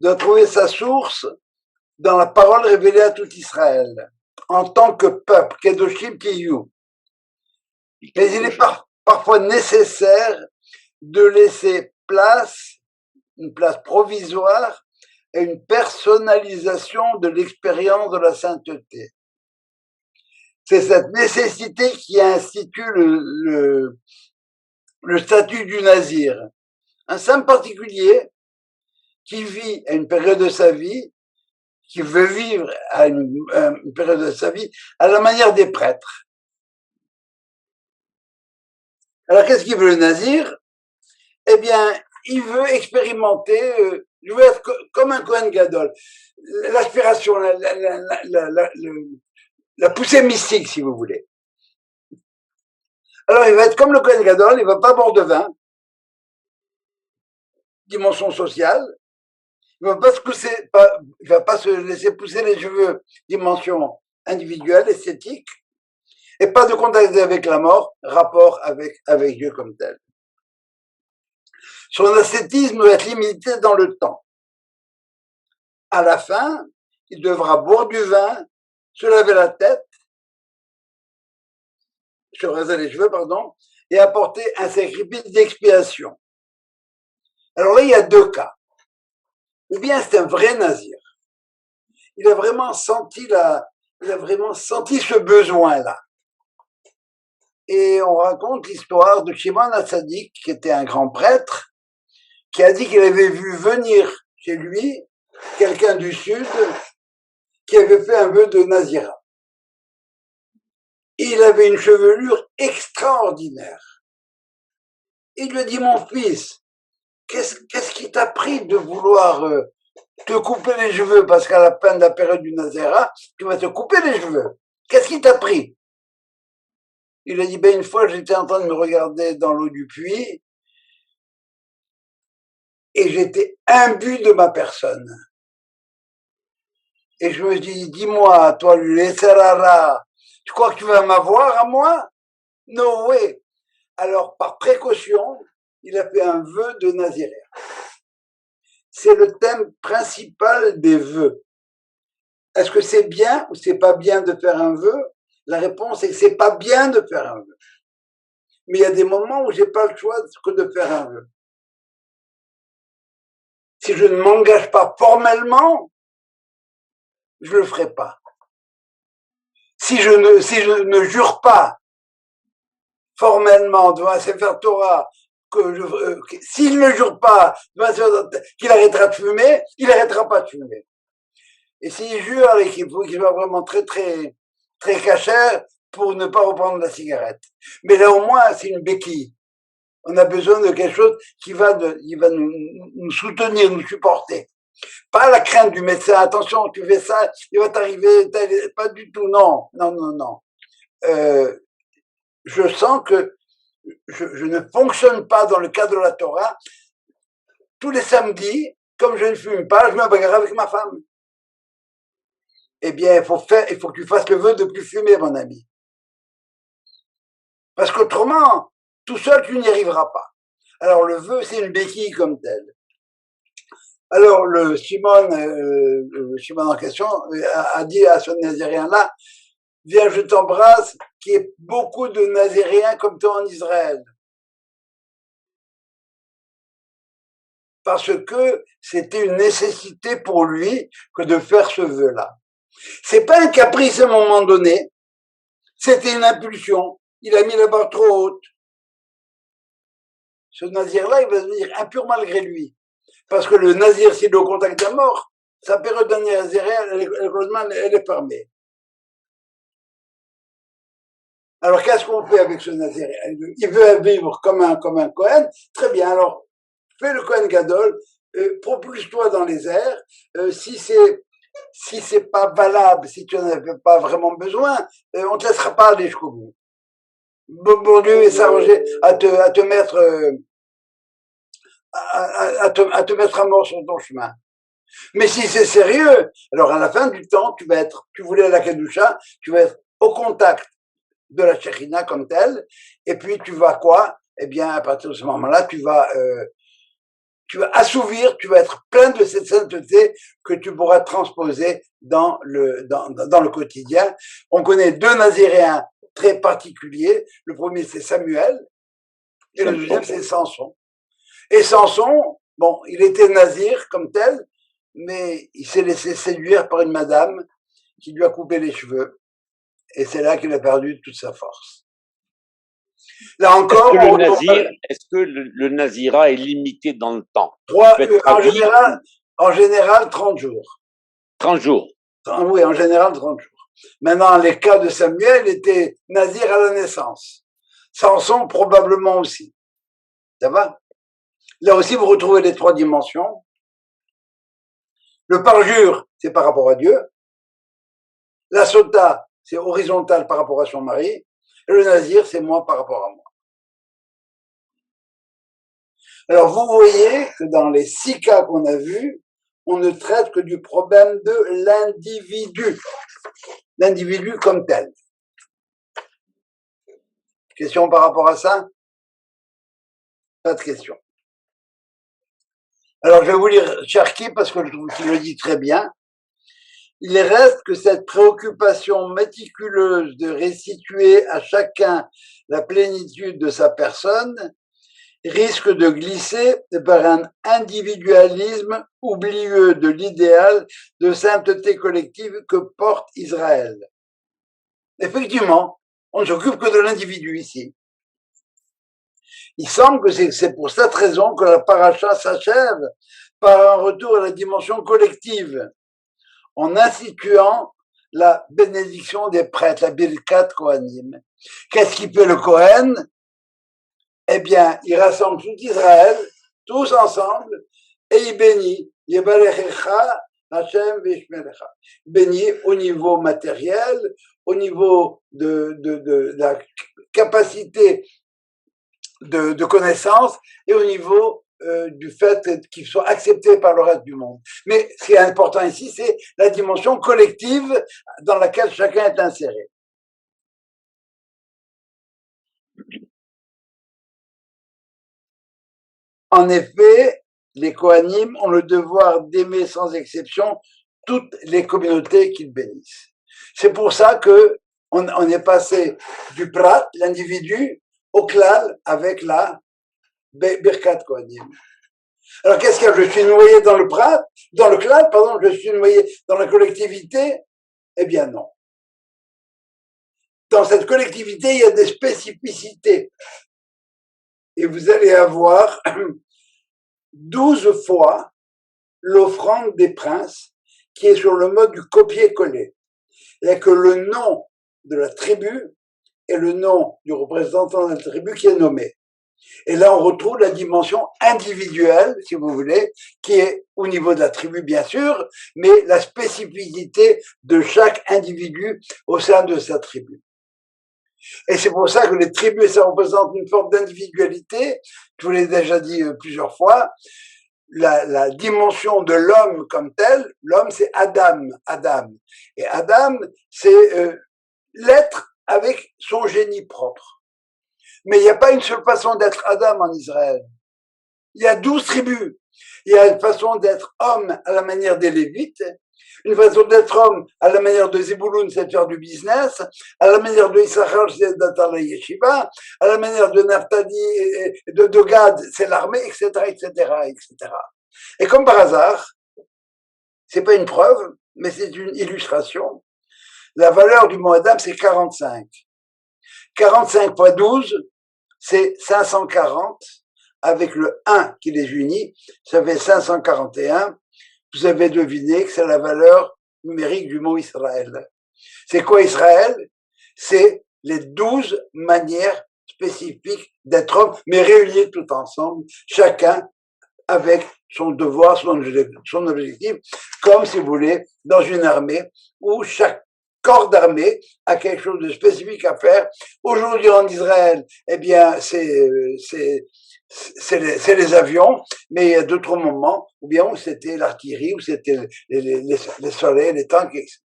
doit trouver sa source dans la parole révélée à tout Israël, en tant que peuple, Kedoshim Tiyu. Mais il est parfois nécessaire de laisser une place provisoire à une personnalisation de l'expérience de la sainteté. C'est cette nécessité qui institue le statut du nazir. Un saint particulier qui vit à une période de sa vie, qui veut vivre à une période de sa vie à la manière des prêtres. Alors, qu'est-ce qu'il veut le nazir? Eh bien, il veut expérimenter, il veut être comme un Kohen Gadol. L'aspiration, la poussée mystique, si vous voulez. Alors, il va être comme le Kohen Gadol, il va pas boire de vin, dimension sociale, il va pas se laisser pousser les cheveux, dimension individuelle, esthétique, et pas de contact avec la mort, rapport avec Dieu comme tel. Son ascétisme va être limité dans le temps. À la fin, il devra boire du vin, se laver la tête, se raser les cheveux, et apporter un sacrifice d'expiation. Alors là, il y a deux cas. Ou bien c'est un vrai nazir. il a vraiment senti ce besoin-là. Et on raconte l'histoire de Shimon HaTzadik, qui était un grand prêtre, qui a dit qu'il avait vu venir chez lui quelqu'un du Sud qui avait fait un vœu de Nazira. Il avait une chevelure extraordinaire. Il lui a dit, mon fils, qu'est-ce qui t'a pris de vouloir te couper les cheveux, parce qu'à la fin de la période du Nazira, tu vas te couper les cheveux. Qu'est-ce qui t'a pris? Il a dit, une fois, j'étais en train de me regarder dans l'eau du puits, et j'étais imbu de ma personne. Et je me suis dit, dis-moi, toi, le Serara, tu crois que tu vas m'avoir à moi? No way. Alors, par précaution, il a fait un vœu de naziréen. C'est le thème principal des vœux. Est-ce que c'est bien ou c'est pas bien de faire un vœu? La réponse est que c'est pas bien de faire un vœu. Mais il y a des moments où j'ai pas le choix que de faire un vœu. Si je ne m'engage pas formellement, je le ferai pas. Si je ne jure pas formellement devant un Sefer Torah s'il ne jure pas qu'il arrêtera de fumer, il arrêtera pas de fumer. Et s'il jure et qu'il soit vraiment très très très cachère pour ne pas reprendre la cigarette. Mais là au moins c'est une béquille. On a besoin de quelque chose qui va nous soutenir, nous supporter. Pas la crainte du médecin, attention, tu fais ça, il va t'arriver, pas du tout, non. Je sens que je ne fonctionne pas dans le cadre de la Torah. Tous les samedis, comme je ne fume pas, je me bagarre avec ma femme. Eh bien, il faut que tu fasses le vœu de plus fumer, mon ami. Parce qu'autrement, tout seul, tu n'y arriveras pas. Alors, le vœu, c'est une béquille comme telle. Alors, le Shimon en question a dit à ce Nazirien-là, viens, je t'embrasse, qu'il y ait beaucoup de Naziriens comme toi en Israël. Parce que c'était une nécessité pour lui que de faire ce vœu-là. C'est pas un caprice à un moment donné, c'était une impulsion. Il a mis la barre trop haute. Ce nazir-là, il va devenir impur malgré lui. Parce que le nazir, s'il est au contact de la mort, sa période de nazir, elle est fermée. Alors, qu'est-ce qu'on fait avec ce nazir? Il veut vivre comme un Kohen. Très bien, alors, fais le Kohen Gadol, propulse-toi dans les airs. Si c'est pas valable, si tu n'en avais pas vraiment besoin, on te laissera pas aller jusqu'au bout. Bon Dieu est s'arranger à te mettre à mort sur ton chemin. Mais si c'est sérieux, alors à la fin du temps, tu voulais la Kedusha, tu vas être au contact de la Shekhinah comme telle, et puis tu vas quoi? Eh bien, à partir de ce moment-là, tu vas assouvir, tu vas être plein de cette sainteté que tu pourras transposer dans le quotidien. On connaît deux Naziréens très particuliers. Le premier, c'est Samuel, et le deuxième, c'est Samson. Et Samson, bon, il était nazir comme tel, mais il s'est laissé séduire par une madame qui lui a coupé les cheveux. Et c'est là qu'il a perdu toute sa force. Là encore, est-ce que le nazira est limité dans le temps? En général, 30 jours. 30 jours. Oui, en général, 30 jours. Maintenant, les cas de Samuel étaient nazir à la naissance. Samson, probablement aussi. Ça va? Là aussi, vous retrouvez les trois dimensions. Le parjure, c'est par rapport à Dieu. La sota, c'est horizontal par rapport à son mari. Et le nazir, c'est moi par rapport à moi. Alors, vous voyez que dans les 6 cas qu'on a vus, on ne traite que du problème de l'individu. L'individu comme tel. Question par rapport à ça? Pas de question. Alors, je vais vous lire Cherki parce que je trouve qu'il le dit très bien. Il reste que cette préoccupation méticuleuse de restituer à chacun la plénitude de sa personne risque de glisser vers un individualisme oublieux de l'idéal de sainteté collective que porte Israël. Effectivement, on ne s'occupe que de l'individu ici. Il semble que c'est pour cette raison que la paracha s'achève par un retour à la dimension collective, en instituant la bénédiction des prêtres, la Birkat Kohanim. Qu'est-ce qu'il fait le Kohen? Eh bien, il rassemble tout Israël, tous ensemble, et il bénit. Yevarechecha Hashem v'yishmerecha. Bénit au niveau matériel, au niveau de la capacité de connaissance et au niveau du fait qu'il soit accepté par le reste du monde. Mais ce qui est important ici, c'est la dimension collective dans laquelle chacun est inséré. En effet, les Kohanim ont le devoir d'aimer sans exception toutes les communautés qu'ils bénissent. C'est pour ça que on est passé du prat, l'individu, au klal avec la Birkat Kohanim. Alors qu'est-ce qu'il y a? Je suis noyé dans le prat, dans le klal, pardon, je suis noyé dans la collectivité? Eh bien non. Dans cette collectivité, il y a des spécificités. Et vous allez avoir 12 fois l'offrande des princes qui est sur le mode du copier-coller. Il n'y a que le nom de la tribu et le nom du représentant de la tribu qui est nommé. Et là, on retrouve la dimension individuelle, si vous voulez, qui est au niveau de la tribu, bien sûr, mais la spécificité de chaque individu au sein de sa tribu. Et c'est pour ça que les tribus, ça représente une forme d'individualité. Je vous l'ai déjà dit plusieurs fois. La dimension de l'homme comme tel, l'homme c'est Adam. Et Adam, c'est l'être avec son génie propre. Mais il n'y a pas une seule façon d'être Adam en Israël. Il y a 12 tribus. Il y a une façon d'être homme à la manière des Lévites, une façon d'être homme à la manière de Zebulun, c'est de faire du business, à la manière de Issachar, c'est d'être à la yeshiva, à la manière de Naphtali et de Gad, c'est l'armée, etc., etc., etc. Et comme par hasard, c'est pas une preuve, mais c'est une illustration. La valeur du mot Adam, c'est 45. 45 fois 12, c'est 540. Avec le 1 qui les unit, ça fait 541. Vous avez deviné que c'est la valeur numérique du mot Israël. C'est quoi Israël? C'est les 12 manières spécifiques d'être homme, mais réunies tout ensemble, chacun avec son devoir, son objectif, comme si vous voulez, dans une armée où chaque corps d'armée a quelque chose de spécifique à faire. Aujourd'hui en Israël, eh bien, c'est les avions, mais il y a d'autres moments où bien où c'était l'artillerie, où c'était les soleils, les tanks, etc.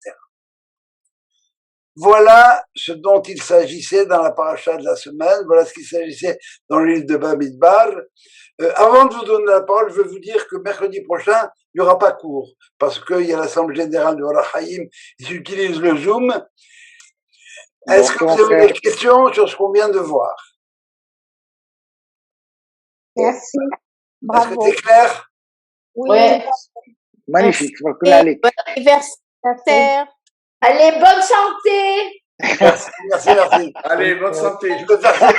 Voilà ce dont il s'agissait dans la paracha de la semaine, voilà ce qu'il s'agissait dans le livre de Bamidbar. Avant de vous donner la parole, je vais vous dire que mercredi prochain, il n'y aura pas cours, parce qu'il y a l'Assemblée générale de Or HaChaim, ils utilisent le Zoom. Est-ce que vous avez des questions sur ce qu'on vient de voir? Merci. Est-ce que Bravo. c'est clair? Oui. Ouais. Magnifique. Et bon anniversaire. Allez, bonne santé! Merci. Allez, bonne santé. Je peux faire ça.